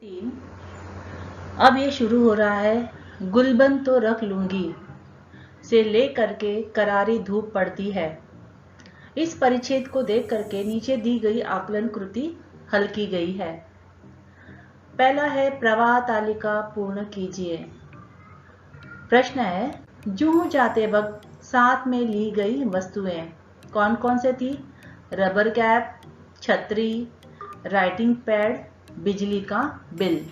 3। अब ये शुरू हो रहा है। गुलबंद तो रख लूंगी से लेकर के करारी धूप पड़ती है। इस परिच्छेद को देख करके नीचे दी गई आकलन कृति हल की गई है। पहला है प्रवाह तालिका पूर्ण कीजिए। प्रश्न है, जूहू जाते वक्त साथ में ली गई वस्तुएं कौन कौन से थी? रबर कैप, छतरी, राइटिंग पैड, बिजली का बिल।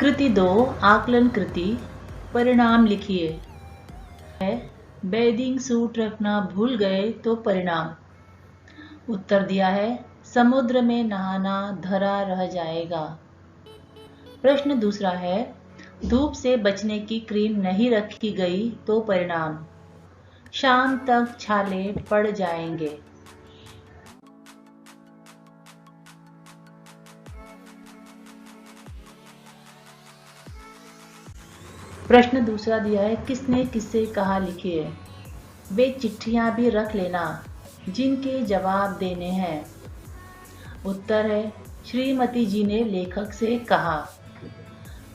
कृति 2 आकलन कृति परिणाम लिखिए। बेदिंग सूट रखना भूल गए तो परिणाम। उत्तर दिया है समुद्र में नहाना धरा रह जाएगा। प्रश्न दूसरा है, धूप से बचने की क्रीम नहीं रखी गई तो परिणाम। शाम तक छाले पड़ जाएंगे। प्रश्न दूसरा दिया है, किसने किससे कहा लिखिए। वे चिट्ठियां भी रख लेना जिनके जवाब देने हैं। उत्तर है श्रीमती जी ने लेखक से कहा।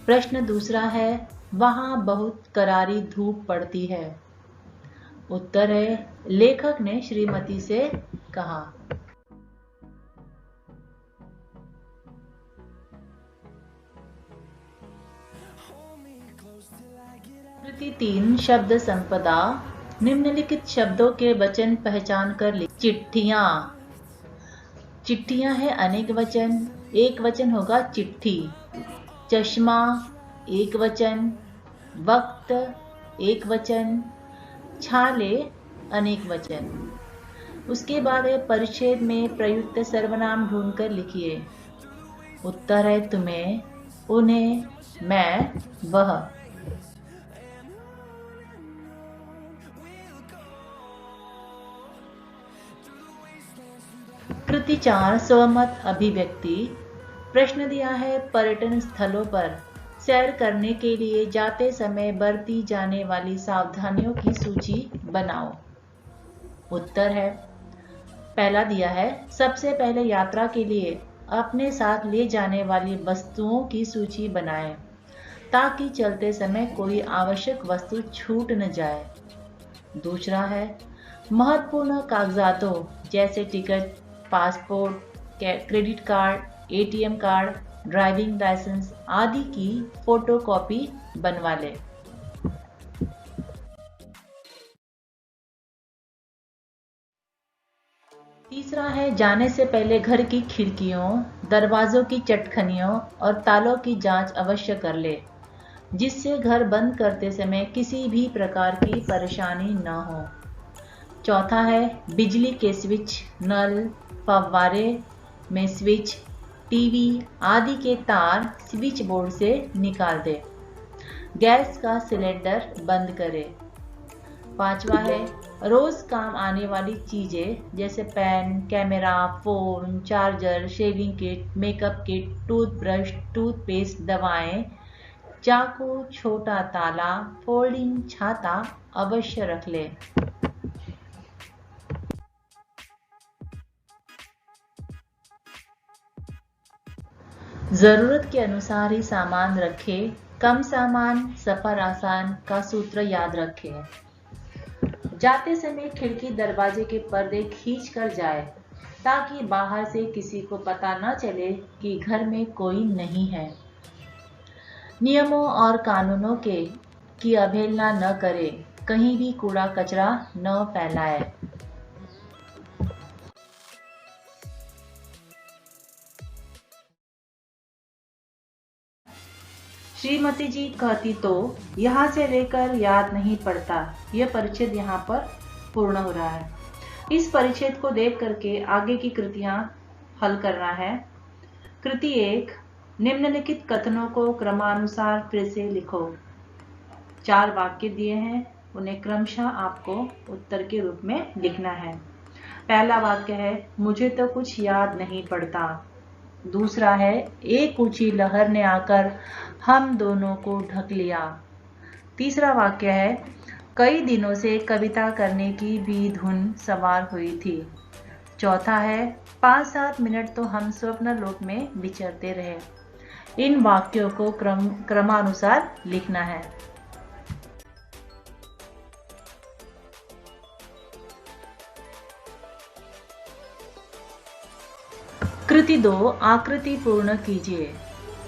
प्रश्न दूसरा है, वहां बहुत करारी धूप पड़ती है। उत्तर है लेखक ने श्रीमती से कहा। कृति 3 शब्द संपदा निम्नलिखित शब्दों के वचन पहचान कर लिख। चिट्ठियां, चिट्ठियां है अनेक वचन, एक वचन होगा चिट्ठी। चश्मा एक वचन, वक्त एक वचन, छाले अनेक वचन। उसके बाद है परिच्छेद में प्रयुक्त सर्वनाम ढूंढकर लिखिए। उत्तर है तुम्हें, उन्हें, मैं, वह। कृति 4 स्वमत अभिव्यक्ति। प्रश्न दिया है, पर्यटन स्थलों पर सैर करने के लिए जाते समय बरती जाने वाली सावधानियों की सूची बनाओ। उत्तर है, पहला दिया है, सबसे पहले यात्रा के लिए अपने साथ ले जाने वाली वस्तुओं की सूची बनाएं ताकि चलते समय कोई आवश्यक वस्तु छूट न जाए। दूसरा है, महत्वपूर्ण कागजातों जैसे ticket, passport, credit card, ATM card, driving licence आदि की फोटोकॉपी बनवा ले। तीसरा है, जाने से पहले घर की खिड़कियों, दरवाजों की चटखनियों और तालों की जांच अवश्य कर ले, जिससे घर बंद करते समय किसी भी प्रकार की परेशानी न हो। चौथा है, बिजली के स्विच, नल, फव्वारे में स्विच, टीवी आदि के तार स्विच बोर्ड से निकाल दे। गैस का सिलेंडर बंद करें। पांचवा है, रोज काम आने वाली चीजें जैसे pen, camera, phone, charger, shaving kit, makeup kit, toothbrush, toothpaste, दवाएं, चाकू, छोटा ताला, फोल्डिंग छाता अवश्य रख ले। जरूरत के अनुसार ही सामान रखें, कम सामान सफर आसान का सूत्र याद रखें। जाते समय खिड़की दरवाजे के पर्दे खींच कर जाए ताकि बाहर से किसी को पता न चले कि घर में कोई नहीं है। नियमों और कानूनों की अवहेलना न करें, कहीं भी कूड़ा कचरा न फैलाए। श्रीमती जी कहती तो यहाँ से लेकर याद नहीं पड़ता। यह परिच्छेद यहाँ पर पूर्ण हो रहा है। इस परिच्छेद को देख करके आगे की कृतियां हल करना है। कृति 1, निम्नलिखित कथनों को क्रमानुसार फिर से लिखो। 4 वाक्य दिए हैं, उन्हें क्रमशः आपको उत्तर के रूप में लिखना है। पहला वाक्य है, मुझे तो कुछ याद नहीं पड़ता। दूसरा है, एक ऊंची लहर ने आकर हम दोनों को ढक लिया। तीसरा वाक्य है, कई दिनों से कविता करने की भी धुन सवार हुई थी। चौथा है, 5-7 मिनट तो हम स्वप्न लोक में विचरते रहे। इन वाक्यों को क्रमानुसार लिखना है। कृति 2, आकृति पूर्ण कीजिए।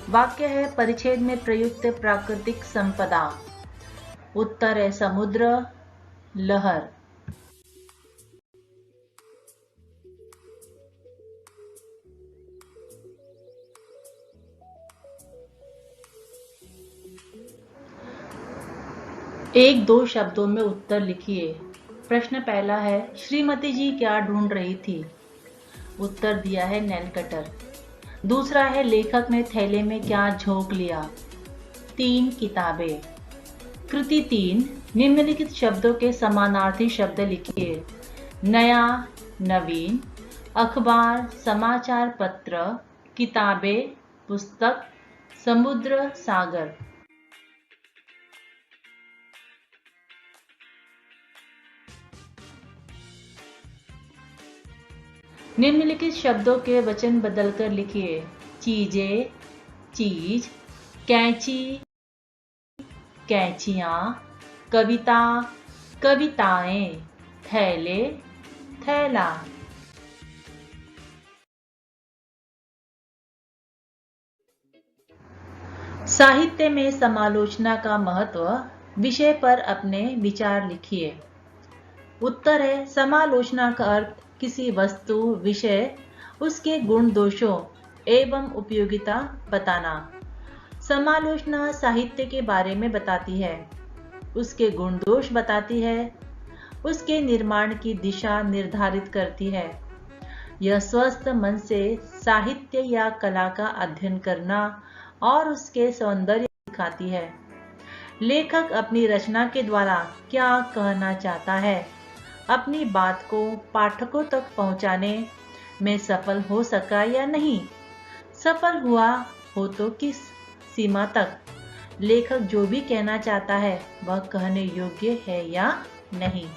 वाक्य है, परिच्छेद में प्रयुक्त प्राकृतिक संपदा। उत्तर है समुद्र, लहर। एक दो शब्दों में उत्तर लिखिए। प्रश्न पहला है, श्रीमती जी क्या ढूंढ रही थी? उत्तर दिया है नेल कटर। दूसरा है, लेखक ने थैले में क्या झोंक लिया? 3 किताबें। कृति 3, निम्नलिखित शब्दों के समानार्थी शब्द लिखिए। नया, नवीन, अखबार, समाचार पत्र, किताबें, पुस्तक, समुद्र, सागर। निम्नलिखित शब्दों के वचन बदलकर लिखिए। चीजें, चीज, कैंची, कैंचियां, कविता, कविताएं, थैले, थैला। साहित्य में समालोचना का महत्व, विषय पर अपने विचार लिखिए। उत्तर है, समालोचना का अर्थ किसी वस्तु, विषय, उसके गुण दोषों एवं उपयोगिता बताना। समालोचना साहित्य के बारे में बताती है, उसके गुण दोष बताती है, उसके निर्माण की दिशा निर्धारित करती है। यह स्वस्थ मन से साहित्य या कला का अध्ययन करना और उसके सौंदर्य दिखाती है। लेखक अपनी रचना के द्वारा क्या कहना चाहता है, अपनी बात को पाठकों तक पहुंचाने में सफल हो सका या नहीं? सफल हुआ हो तो किस सीमा तक? लेखक जो भी कहना चाहता है वह कहने योग्य है या नहीं?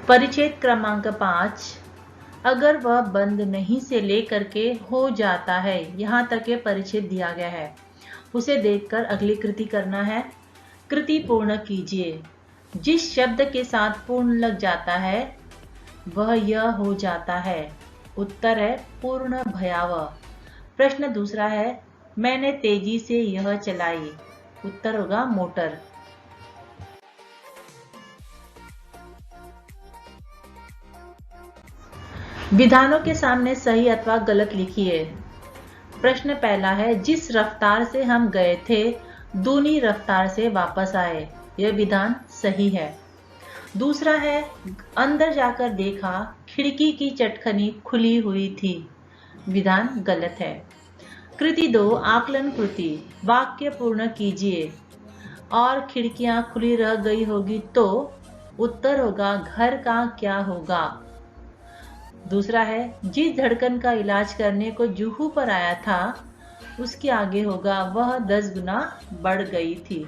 परिच्छेद क्रमांक 5, अगर वह बंद नहीं से लेकर के हो जाता है, यहाँ तक के परिच्छेद दिया गया है, उसे देखकर अगली कृति करना है। कृति पूर्ण कीजिए। जिस शब्द के साथ पूर्ण लग जाता है वह यह हो जाता है। उत्तर है पूर्ण भयावह। प्रश्न दूसरा है, मैंने तेजी से यह चलाई। उत्तर होगा मोटर। विधानों के सामने सही अथवा गलत लिखिए। प्रश्न पहला है, जिस रफ्तार से हम गए थे दूनी रफ्तार से वापस आए। यह विधान सही है। दूसरा है, अंदर जाकर देखा खिड़की की चटखनी खुली हुई थी। विधान गलत है। कृति 2, आकलन कृति। वाक्य पूर्ण कीजिए। और खिड़कियां खुली रह गई होगी तो उत्तर होगा घर का क्या होगा। दूसरा है, जिस धड़कन का इलाज करने को जूहू पर आया था उसके आगे होगा वह 10 गुना बढ़ गई थी।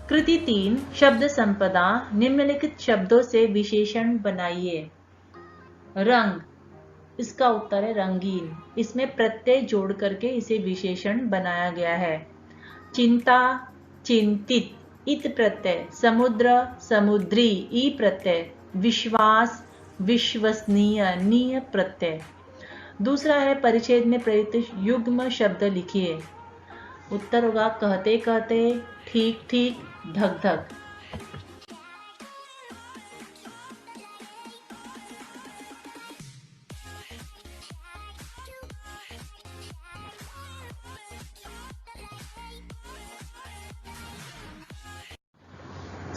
कृति 3, शब्द संपदा। निम्नलिखित शब्दों से विशेषण बनाइए। रंग, इसका उत्तर है रंगीन। इसमें प्रत्यय जोड़ करके इसे विशेषण बनाया गया है। चिंता, चिंतित, इत प्रत्यय। समुद्र, समुद्री, ई प्रत्यय। विश्वास, विश्वसनीय, नीय प्रत्यय। दूसरा है, परिच्छेद में प्रयुक्त युग्म शब्द लिखिए। उत्तर होगा कहते कहते, ठीक ठीक, धक धक।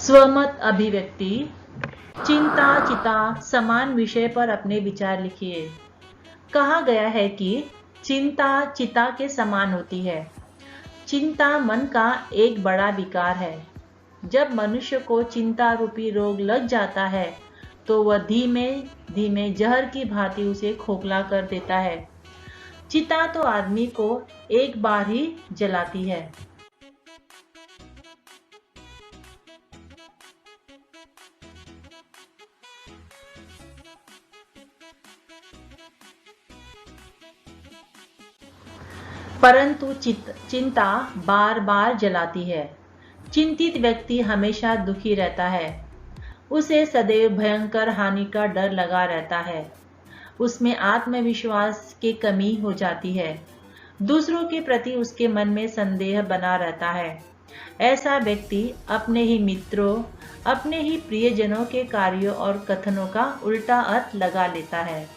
स्वमत अभिव्यक्ति। चिंता चिता समान विषय पर अपने विचार लिखिए। कहा गया है कि चिंता चिता के समान होती है। चिंता मन का एक बड़ा विकार है। जब मनुष्य को चिंता रूपी रोग लग जाता है तो वह धीमे धीमे जहर की भांति उसे खोखला कर देता है। चिता तो आदमी को एक बार ही जलाती है। परंतु चिंता बार बार जलाती है। चिंतित व्यक्ति हमेशा दुखी रहता है। उसे सदैव भयंकर हानि का डर लगा रहता है। उसमें आत्मविश्वास की कमी हो जाती है। दूसरों के प्रति उसके मन में संदेह बना रहता है। ऐसा व्यक्ति अपने ही मित्रों, अपने ही प्रियजनों के कार्यों और कथनों का उल्टा अर्थ लगा लेता है।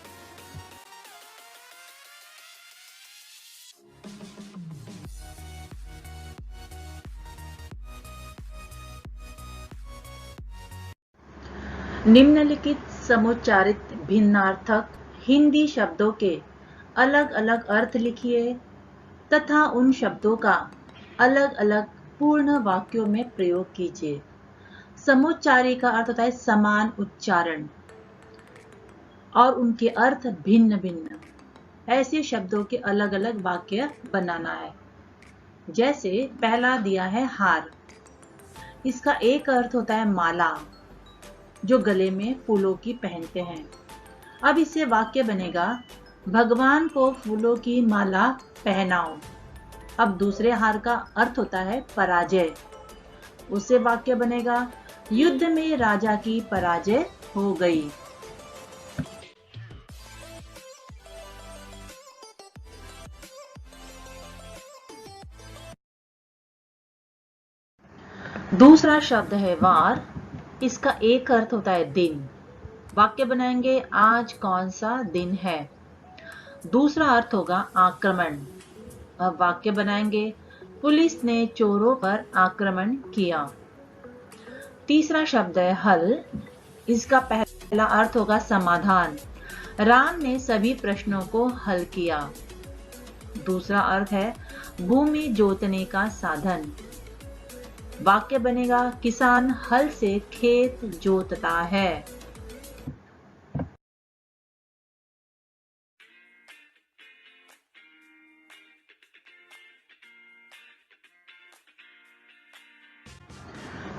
निम्नलिखित समुच्चारित भिन्नार्थक हिंदी शब्दों के अलग अलग अर्थ लिखिए तथा उन शब्दों का अलग अलग पूर्ण वाक्यों में प्रयोग कीजिए। समुच्चारी का अर्थ होता है समान उच्चारण और उनके अर्थ भिन्न भिन्न। ऐसे शब्दों के अलग अलग वाक्य बनाना है। जैसे पहला दिया है हार। इसका एक अर्थ होता है माला, जो गले में फूलों की पहनते हैं। अब इससे वाक्य बनेगा भगवान को फूलों की माला पहनाओ। अब दूसरे हार का अर्थ होता है पराजय। उससे वाक्य बनेगा युद्ध में राजा की पराजय हो गई। दूसरा शब्द है वार। इसका एक अर्थ होता है दिन। वाक्य बनाएंगे आज कौन सा दिन है। दूसरा अर्थ होगा आक्रमण। अब वाक्य बनाएंगे पुलिस ने चोरों पर आक्रमण किया। तीसरा शब्द है हल। इसका पहला अर्थ होगा समाधान। राम ने सभी प्रश्नों को हल किया। दूसरा अर्थ है भूमि जोतने का साधन। वाक्य बनेगा किसान हल से खेत जोतता है।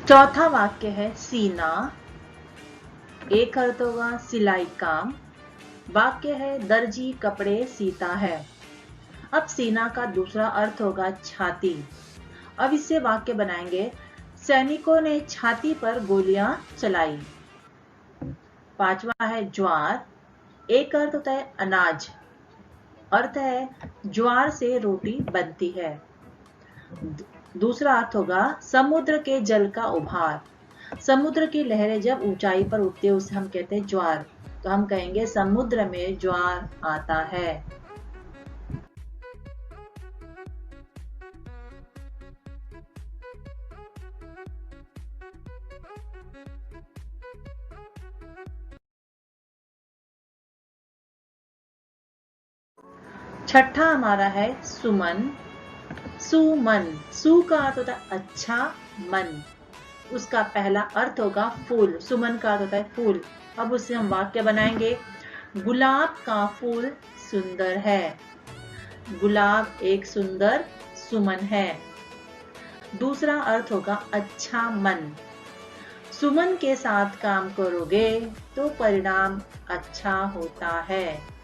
चौथा वाक्य है सीना। एक अर्थ होगा सिलाई काम। वाक्य है दर्जी कपड़े सीता है। अब सीना का दूसरा अर्थ होगा छाती। अब इससे वाक्य बनाएंगे सैनिकों ने छाती पर गोलियां चलाई। पांचवा है ज्वार। एक अर्थ होता है अनाज। अर्थ है ज्वार से रोटी बनती है। दूसरा अर्थ होगा समुद्र के जल का उभार। समुद्र की लहरें जब ऊंचाई पर उठती है उसे हम कहते हैं ज्वार। तो हम कहेंगे समुद्र में ज्वार आता है। छठा हमारा है सुमन। सुमन। सु का अर्थ होता है अच्छा मन। उसका पहला अर्थ होगा फूल। सुमन का अर्थ होता है फूल। अब उससे हम वाक्य बनाएंगे गुलाब का फूल सुंदर है। गुलाब एक सुंदर सुमन है। दूसरा अर्थ होगा अच्छा मन। सुमन के साथ काम करोगे तो परिणाम अच्छा होता है।